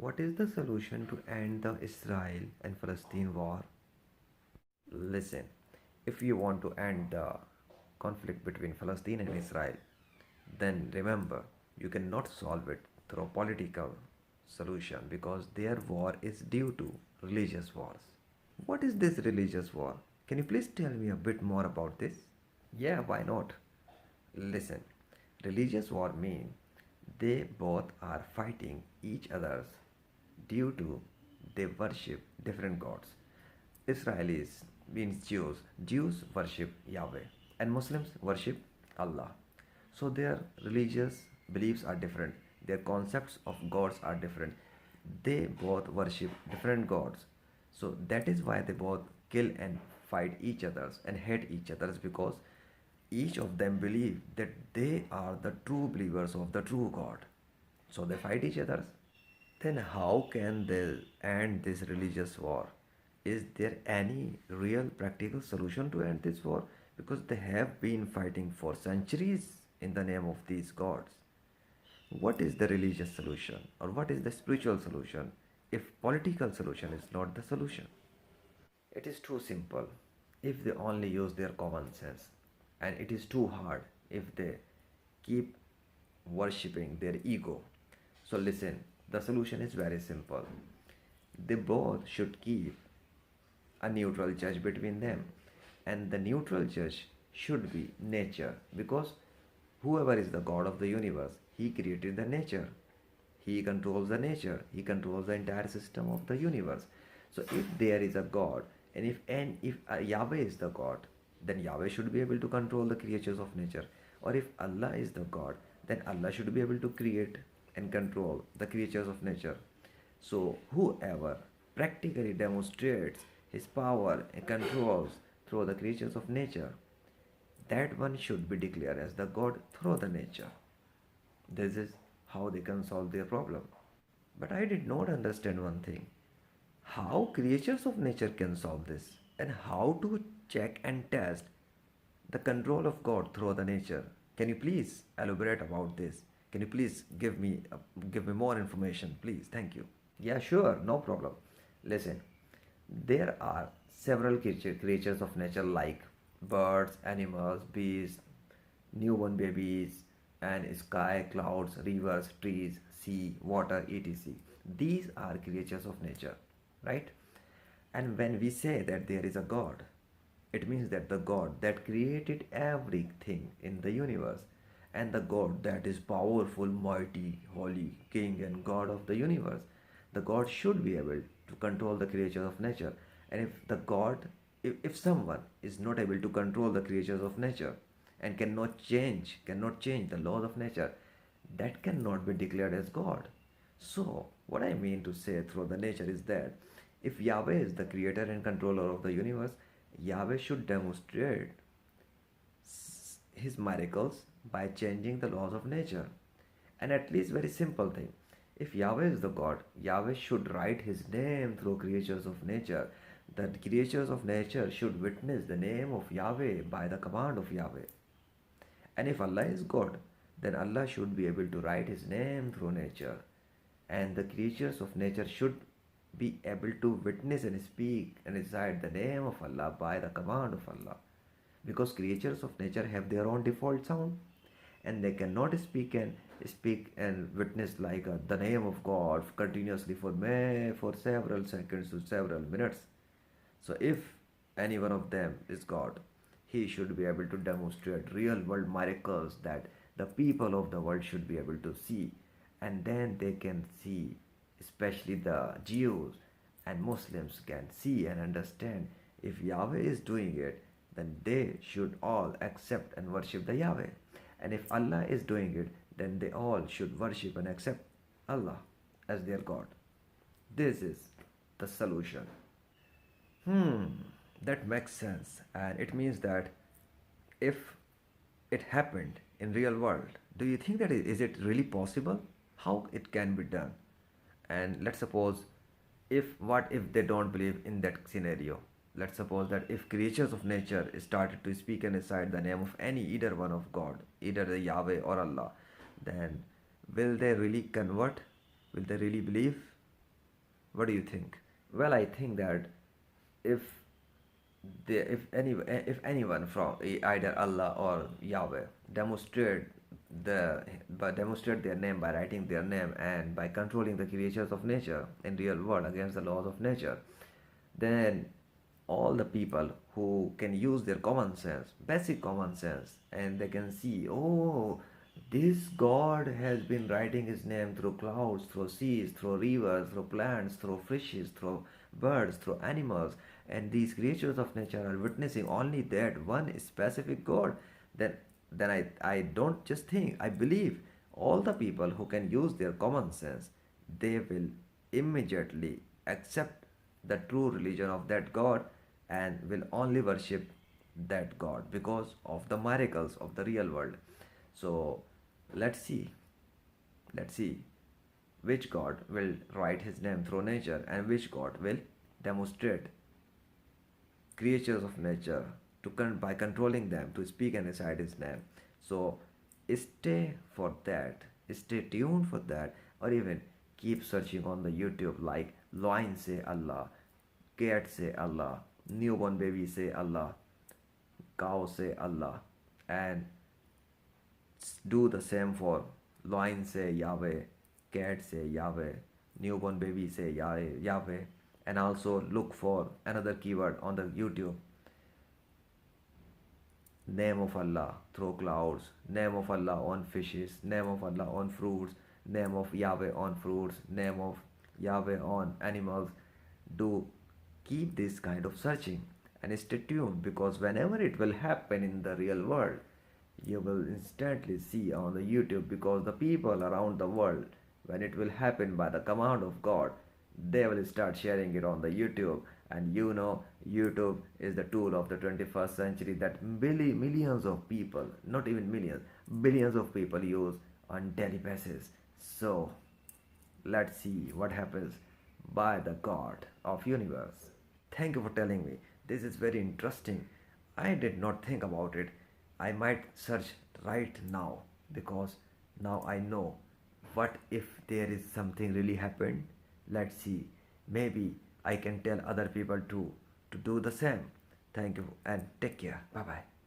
What is the solution to end the Israel and Palestine war? Listen, if you want to end the conflict between Palestine and Israel, then remember you cannot solve it through political solution because their war is due to religious wars. What is this religious war? Can you please tell me a bit more about this? Yeah, why not? Listen, religious war mean they both are fighting each others due to they worship different gods. Israelis means Jews. Jews worship Yahweh and Muslims worship Allah. So their religious beliefs are different. Their concepts of gods are different. They both worship different gods. So that is why they both kill and fight each others and hate each others because each of them believe that they are the true believers of the true God. So they fight each other. Then how can they end this religious war? Is there any real practical solution to end this war? Because they have been fighting for centuries in the name of these gods. What is the religious solution or what is the spiritual solution if political solution is not the solution? It is too simple if they only use their common sense, and it is too hard if they keep worshipping their ego. So, listen, the solution is very simple. They both should keep a neutral judge between them, and the neutral judge should be nature because whoever is the God of the universe, he created the nature. He controls the nature. He controls the entire system of the universe. So if there is a God and if Yahweh is the God, then Yahweh should be able to control the creatures of nature. Or if Allah is the God, then Allah should be able to create and control the creatures of nature. So whoever practically demonstrates his power and controls through the creatures of nature, that one should be declared as the God through the nature. This is how they can solve their problem. But I did not understand one thing. How creatures of nature can solve this? And how to check and test the control of God through the nature? Can you please elaborate about this? Can you please give me more information, please? Thank you. Yeah, sure, no problem. Listen, there are several creatures of nature like birds, animals, bees, newborn babies, and sky, clouds, rivers, trees, sea, water, etc. These are creatures of nature, right? And when we say that there is a God, it means that the God that created everything in the universe and the God that is powerful, mighty, holy, King, and God of the universe, the God should be able to control the creatures of nature. And if the God, if someone is not able to control the creatures of nature and cannot change the laws of nature, that cannot be declared as God. So, what I mean to say through the nature is that if Yahweh is the creator and controller of the universe, Yahweh should demonstrate his miracles by changing the laws of nature. And at least very simple thing. If Yahweh is the God, Yahweh should write his name through creatures of nature. The creatures of nature should witness the name of Yahweh by the command of Yahweh. And if Allah is God, then Allah should be able to write his name through nature. And the creatures of nature should be able to witness and speak and recite the name of Allah by the command of Allah. Because creatures of nature have their own default sound and they cannot speak and witness like the name of God continuously for several seconds to several minutes. So if any one of them is God, he should be able to demonstrate real world miracles that the people of the world should be able to see, and then they can see, especially the Jews and Muslims can see and understand if Yahweh is doing it, then they should all accept and worship the Yahweh. And if Allah is doing it, then they all should worship and accept Allah as their God. This is the solution. Hmm, that makes sense. And it means that if it happened in real world, do you think that is it really possible? How it can be done? And let's suppose if what if they don't believe in that scenario? Let's suppose that if creatures of nature started to speak and recite the name of any either one of God, either the Yahweh or Allah, then will they really convert? Will they really believe? What do you think? Well, I think that if if anyone from either Allah or Yahweh demonstrate demonstrate their name by writing their name and by controlling the creatures of nature in real world against the laws of nature, then all the people who can use their common sense, basic common sense, and they can see, oh, this God has been writing his name through clouds, through seas, through rivers, through plants, through fishes, through birds, through animals, and these creatures of nature are witnessing only that one specific God. Then, I don't just think, I believe all the people who can use their common sense, they will immediately accept the true religion of that God and will only worship that God because of the miracles of the real world. So let's see, let's see which God will write his name through nature and which God will demonstrate creatures of nature by controlling them to speak and recite his name. So stay for that, stay tuned for that, or even keep searching on the YouTube like lion say Allah, cat say Allah, newborn baby say Allah, cow say Allah, and do the same for lion say Yahweh, cat say Yahweh, newborn baby say Yahweh, and also look for another keyword on the YouTube, name of Allah through clouds, name of Allah on fishes, name of Allah on fruits, name of Yahweh on fruits, name of Yahweh on animals. Do keep this kind of searching and stay tuned, because whenever it will happen in the real world, you will instantly see on the YouTube, because the people around the world, when it will happen by the command of God, they will start sharing it on the YouTube. And you know, YouTube is the tool of the 21st century that millions of people, not even millions, billions of people use on daily basis. So let's see what happens by the God of universe. Thank you for telling me. This is very interesting. I did not think about it. I might search right now, because now I know what if there is something really happened. Let's see. Maybe I can tell other people too to do the same. Thank you and take care. Bye bye.